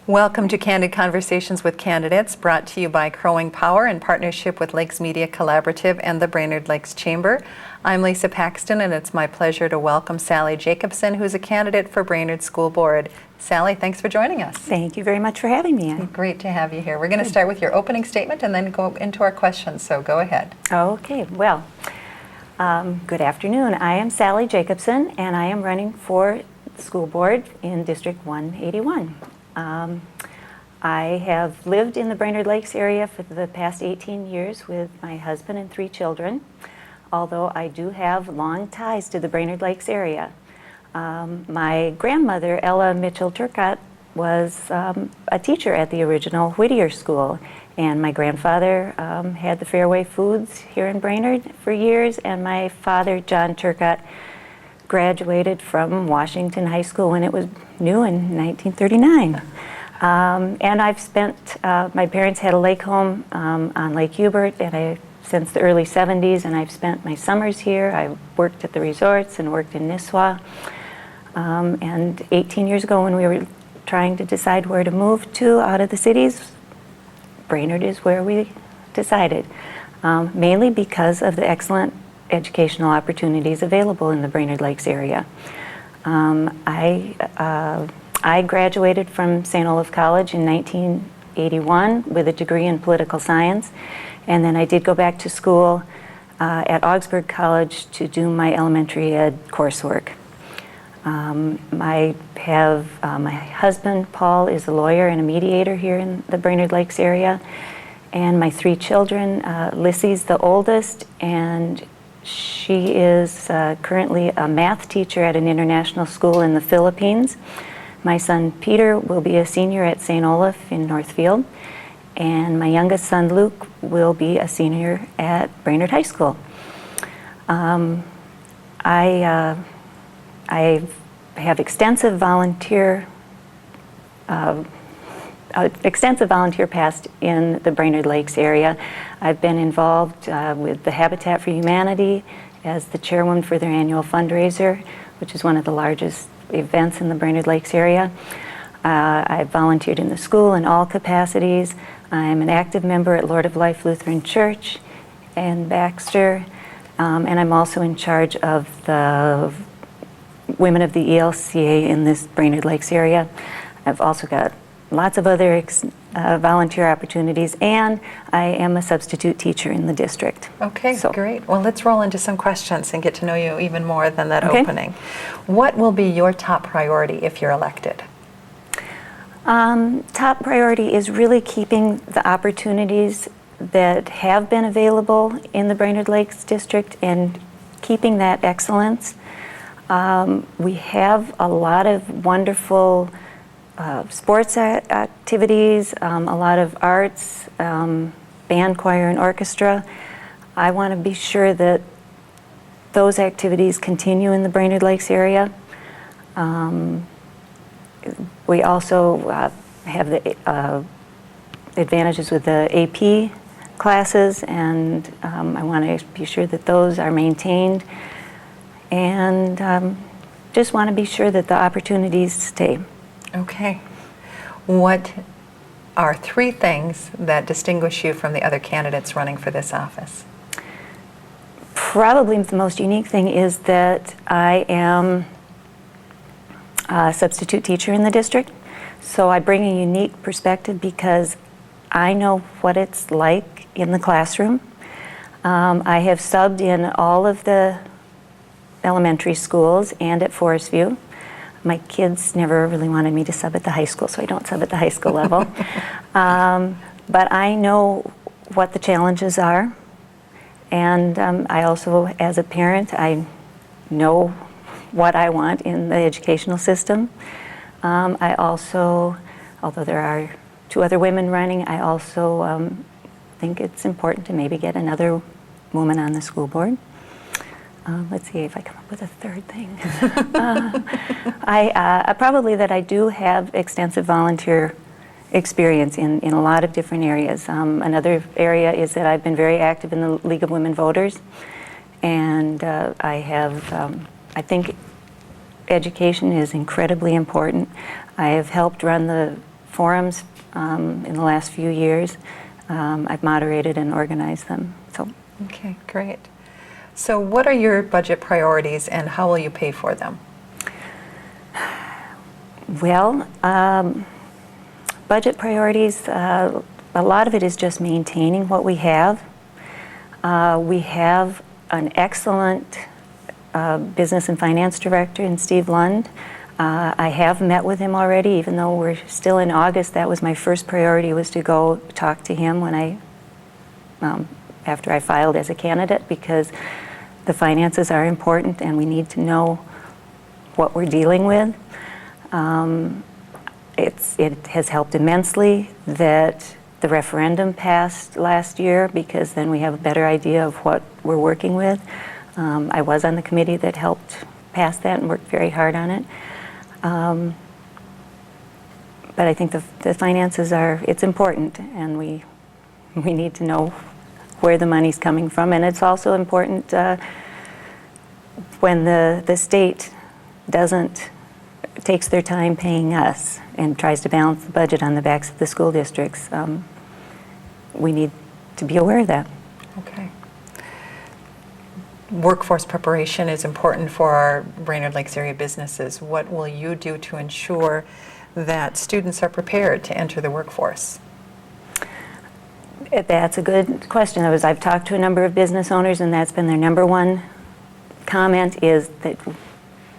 Welcome to Candid Conversations with Candidates, brought to you by Crowing Power in partnership with Lakes Media Collaborative and the Brainerd Lakes Chamber. I'm Lisa Paxton, and it's my pleasure to welcome Sally Jacobsen, who's a candidate for Brainerd School Board. Sally, thanks for joining us. Thank you very much for having me. Great to have you here. We're going to start with your opening statement and then go into our questions, so go ahead. Okay, well, good afternoon. I am Sally Jacobsen, and I am running for school board in District 181. I have lived in the Brainerd Lakes area for the past 18 years with my husband and 3 children, although I do have long ties to the Brainerd Lakes area. My grandmother, Ella Mitchell Turcott, was a teacher at the original Whittier School, and my grandfather had the Fairway Foods here in Brainerd for years, and my father, John Turcott, graduated from Washington High School when it was new in 1939. And I've spent, my parents had a lake home on Lake Hubert since the early 70s, and I've spent my summers here. I worked at the resorts and worked in Nisswa. And 18 years ago, when we were trying to decide where to move to out of the cities, Brainerd is where we decided, mainly because of the excellent educational opportunities available in the Brainerd Lakes area. I graduated from St. Olaf College in 1981 with a degree in political science, and then I did go back to school at Augsburg College to do my elementary ed coursework. My husband, Paul, is a lawyer and a mediator here in the Brainerd Lakes area, and my 3 children, Lissy's the oldest, and she is currently a math teacher at an international school in the Philippines. My son Peter will be a senior at St. Olaf in Northfield, and my youngest son Luke will be a senior at Brainerd High School. I have extensive volunteer past in the Brainerd Lakes area. I've been involved with the Habitat for Humanity as the chairwoman for their annual fundraiser, which is one of the largest events in the Brainerd Lakes area. I've volunteered in the school in all capacities. I'm an active member at Lord of Life Lutheran Church in Baxter, and I'm also in charge of the Women of the ELCA in this Brainerd Lakes area. I've also got lots of other volunteer opportunities, and I am a substitute teacher in the district. Okay, so great. Well, let's roll into some questions and get to know you even more than that opening. What will be your top priority if you're elected? Top priority is really keeping the opportunities that have been available in the Brainerd Lakes district and keeping that excellence. We have a lot of wonderful sports activities, a lot of arts, band, choir, and orchestra. I want to be sure that those activities continue in the Brainerd Lakes area. We also have the advantages with the AP classes, and I want to be sure that those are maintained, and just want to be sure that the opportunities stay. Okay. What are 3 things that distinguish you from the other candidates running for this office? Probably the most unique thing is that I am a substitute teacher in the district, so I bring a unique perspective because I know what it's like in the classroom. I have subbed in all of the elementary schools and at Forest View. My kids never really wanted me to sub at the high school, so I don't sub at the high school level. But I know what the challenges are, and I also, as a parent, I know what I want in the educational system. I also, although there are 2 other women running, I also think it's important to maybe get another woman on the school board. Let's see if I come up with a 3rd thing. Probably that I do have extensive volunteer experience in a lot of different areas. Another area is that I've been very active in the League of Women Voters, and I think education is incredibly important. I have helped run the forums in the last few years. I've moderated and organized them. So. Okay, great. So what are your budget priorities and how will you pay for them? Well, budget priorities, a lot of it is just maintaining what we have. We have an excellent business and finance director in Steve Lund. I have met with him already, even though we're still in August. That was my first priority, was to go talk to him when after I filed as a candidate, because the finances are important and we need to know what we're dealing with. It has helped immensely that the referendum passed last year, because then we have a better idea of what we're working with. I was on the committee that helped pass that and worked very hard on it. But I think the finances it's important, and we need to know where the money's coming from. And it's also important when the state takes their time paying us and tries to balance the budget on the backs of the school districts. We need to be aware of that. Okay. Workforce preparation is important for our Brainerd Lakes area businesses. What will you do to ensure that students are prepared to enter the workforce? That's a good question. I've talked to a number of business owners, and that's been their number one comment, is that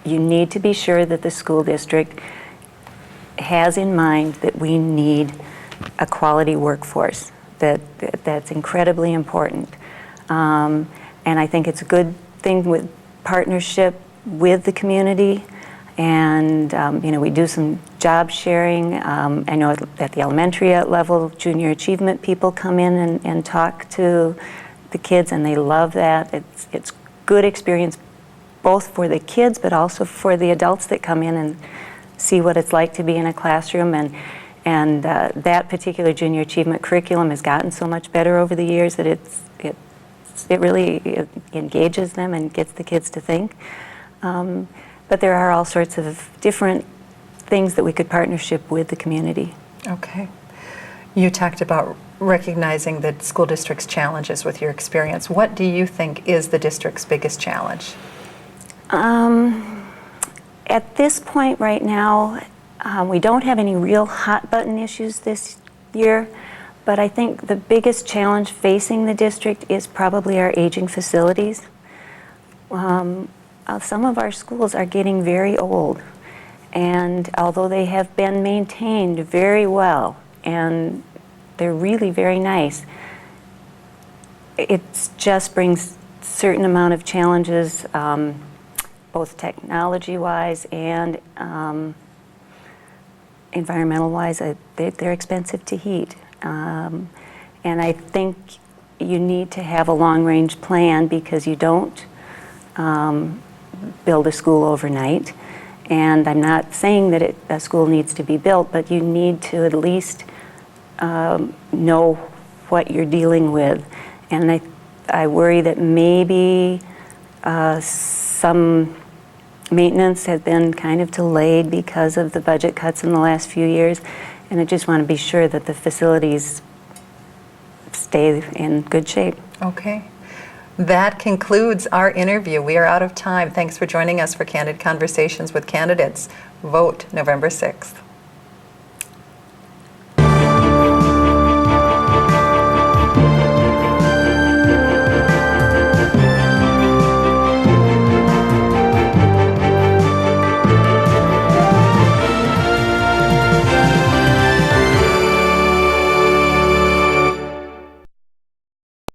you need to be sure that the school district has in mind that we need a quality workforce. That's incredibly important. And I think it's a good thing with partnership with the community. And we do some job sharing. I know at the elementary level, junior achievement people come in and talk to the kids, and they love that. It's good experience both for the kids, but also for the adults that come in and see what it's like to be in a classroom. And that particular junior achievement curriculum has gotten so much better over the years that it really engages them and gets the kids to think. But there are all sorts of different things that we could partnership with the community. Okay. You talked about recognizing the school district's challenges with your experience. What do you think is the district's biggest challenge? At this point right now, we don't have any real hot button issues this year, but I think the biggest challenge facing the district is probably our aging facilities. Some of our schools are getting very old, and although they have been maintained very well and they're really very nice, it just brings a certain amount of challenges, both technology-wise and environmental-wise. They're expensive to heat, and I think you need to have a long-range plan, because you don't build a school overnight. And I'm not saying that a school needs to be built, but you need to at least know what you're dealing with. And I worry that maybe some maintenance has been kind of delayed because of the budget cuts in the last few years. And I just want to be sure that the facilities stay in good shape. Okay. That concludes our interview. We are out of time. Thanks for joining us for Candid Conversations with Candidates. Vote November 6th.